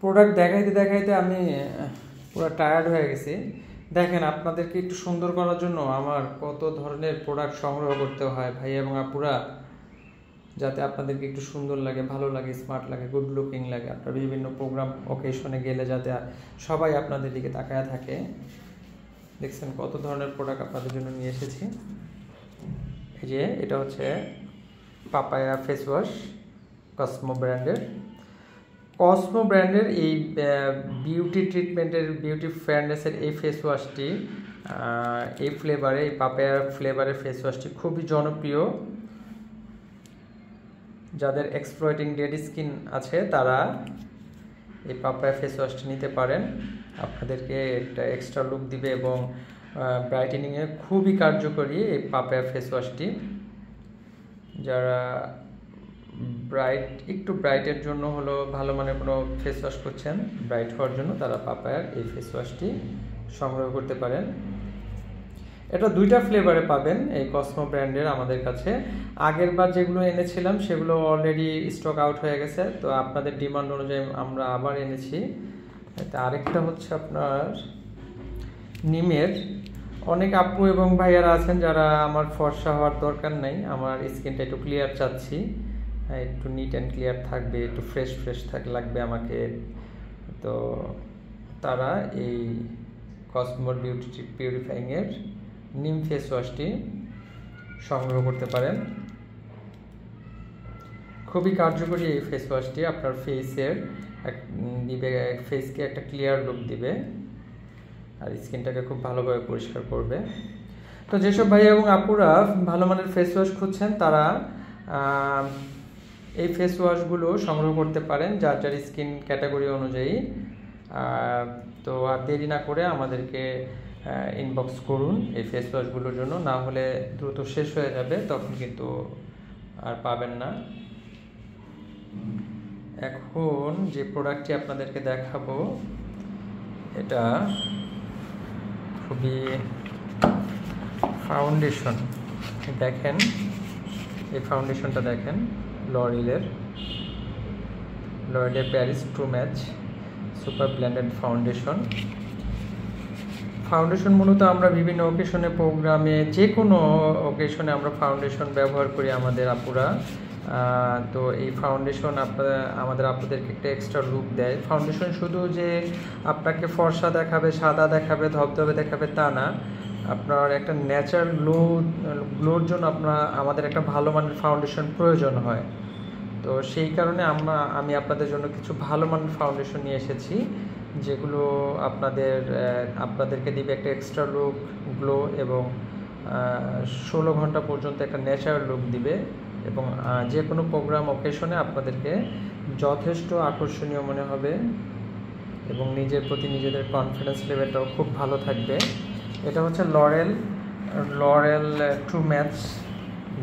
Product দেখাইতে দেখাইতে আমি পুরো টায়ার্ড হয়ে গেছি। দেখেন, আপনাদেরকে একটু সুন্দর করার জন্য আমার কত ধরনের প্রোডাক্ট সংগ্রহ করতে হয় ভাই এবং আপুরা, যাতে আপনাদেরকে একটু সুন্দর লাগে, ভালো লাগে, স্মার্ট লাগে, গুড লুকিং লাগে। আপনার বিভিন্ন প্রোগ্রাম অকেশনে গেলে যাতে সবাই আপনাদের দিকে তাকায় থাকে। দেখছেন কত ধরনের প্রোডাক্ট আপনাদের জন্য নিয়ে এসেছি। এই যে এটা হচ্ছে পাপায়া ফেস ওয়াশ, কসমো ব্র্যান্ডের। কসমো ব্র্যান্ডের এই বিউটি ট্রিটমেন্টের, বিউটি ফেয়ারনেসের এই ফেস ওয়াশটি, এই ফ্লেভারে, এই পাপায়া ফ্লেভারের ফেস ওয়াশটি খুবই জনপ্রিয়। যাদের এক্সপ্লয়েটিং ডেড স্কিন আছে তারা এই পাপায়া ফেস ওয়াশটি নিতে পারেন। আপনাদেরকে একটা এক্সট্রা লুক দিবে এবং ব্রাইটেনিংয়ে খুবই কার্যকরী এই পাপায়া ফেস ওয়াশটি। যারা একটু ব্রাইটের জন্য হলো ভালো মানের কোনো ফেস ওয়াশ করছেন ব্রাইট হওয়ার জন্য, তারা পাপায়ার এই ফেস ওয়াশটি সংগ্রহ করতে পারেন। এটা দুইটা ফ্লেভারে পাবেন এই কসমো ব্র্যান্ডের আমাদের কাছে। আগের বার যেগুলো এনেছিলাম সেগুলো অলরেডি স্টক আউট হয়ে গেছে, তো আপনাদের ডিমান্ড অনুযায়ী আমরা আবার এনেছি। আরেকটা হচ্ছে আপনার নিমের। অনেক আপু এবং ভাইয়ারা আছেন যারা আমার ফর্সা হওয়ার দরকার নাই, আমার স্কিনটা একটু ক্লিয়ার চাচ্ছি, একটু নিট অ্যান্ড ক্লিয়ার থাকবে, একটু ফ্রেশ লাগবে আমাকে। তো তারা এই কসমোর বিউটি পিউরিফাইংয়ের নিম ফেস ওয়াশটি সংগ্রহ করতে পারেন। খুবই কার্যকরী এই ফেস ওয়াশটি, আপনার ফেসকে একটা ক্লিয়ার লুক দিবে আর স্কিনটাকে খুব ভালোভাবে পরিষ্কার করবে। তো যেসব ভাই এবং আপুরা ভালো মানের ফেস ওয়াশ খুঁজছেন তারা এই ফেস ওয়াশগুলো সংগ্রহ করতে পারেন যার যার স্কিন ক্যাটাগরি অনুযায়ী। তো আর দেরি না করে আমাদেরকে ইনবক্স করুন এই ফেস ওয়াশগুলোর জন্য, না হলে দ্রুত শেষ হয়ে যাবে, তখন কিন্তু আর পাবেন না। এখন যে প্রোডাক্টটি আপনাদেরকে দেখাবো এটা খুবই ফাউন্ডেশন। দেখেন এই ফাউন্ডেশনটা দেখেন, লরিয়েলের Paris true match super blended foundation মূলত আমরা বিভিন্ন অকেশনে, প্রোগ্রামে, যে কোনো অকেশনে আমরা ফাউন্ডেশন ব্যবহার করি আমাদের আপুরা। তো এই ফাউন্ডেশন আমাদের আপুদেরকে একটা এক্সট্রা লুক দেয়। ফাউন্ডেশন শুধু যে আপনাকে ফর্সা দেখাবে, সাদা দেখাবে, ধবধবে দেখাবে তা না, আপনার একটা ন্যাচারাল গ্লোর জন্য আমাদের একটা ভালো মানের ফাউন্ডেশন প্রয়োজন হয়। তো সেই কারণে আমি আপনাদের জন্য কিছু ভালো মানের ফাউন্ডেশন নিয়ে এসেছি, যেগুলো আপনাদেরকে দিবে একটা এক্সট্রা লুক, গ্লো এবং 16 ঘন্টা পর্যন্ত একটা ন্যাচারাল লুক দিবে এবং যে কোনো প্রোগ্রাম অকেশনে আপনাদেরকে যথেষ্ট আকর্ষণীয় মনে হবে এবং নিজের প্রতি নিজেদের কনফিডেন্স লেভেলটাও খুব ভালো থাকবে। এটা হচ্ছে লরেল টু ম্যাচ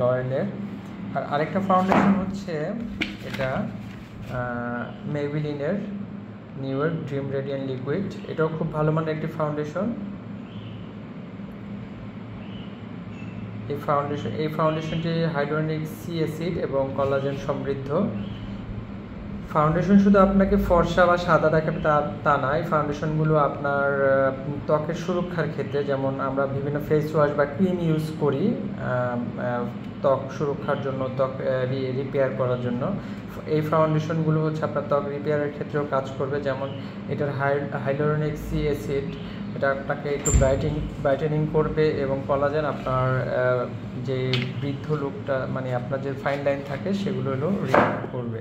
লরেলের। আর আরেকটা ফাউন্ডেশন হচ্ছে এটা মেবিলিনের নিউয়ের ড্রিম রেডিয়েন্ট লিকুইড। এটাও খুব ভালো মানের একটি ফাউন্ডেশন। এই ফাউন্ডেশনটি হাইড্রোনিক সি অ্যাসিড এবং কলাজেন সমৃদ্ধ। ফাউন্ডেশন শুধু আপনাকে ফর্সা বা সাদা দেখাবে তা না, এই ফাউন্ডেশনগুলো আপনার ত্বকের সুরক্ষার ক্ষেত্রে, যেমন আমরা বিভিন্ন ফেস ওয়াশ বা ক্রিম ইউজ করি ত্বক সুরক্ষার জন্য, ত্বক রিপেয়ার করার জন্য, এই ফাউন্ডেশনগুলো হচ্ছে আপনার ত্বক রিপেয়ারের ক্ষেত্রেও কাজ করবে। যেমন এটার হাইড্রোনিক সি অ্যাসিড, এটা আপনাকে একটু ব্রাইটেনিং করবে এবং কলাজেন আপনার যে বৃদ্ধ লুকটা, মানে আপনার যে ফাইন লাইন থাকে সেগুলো রিমুভ করবে।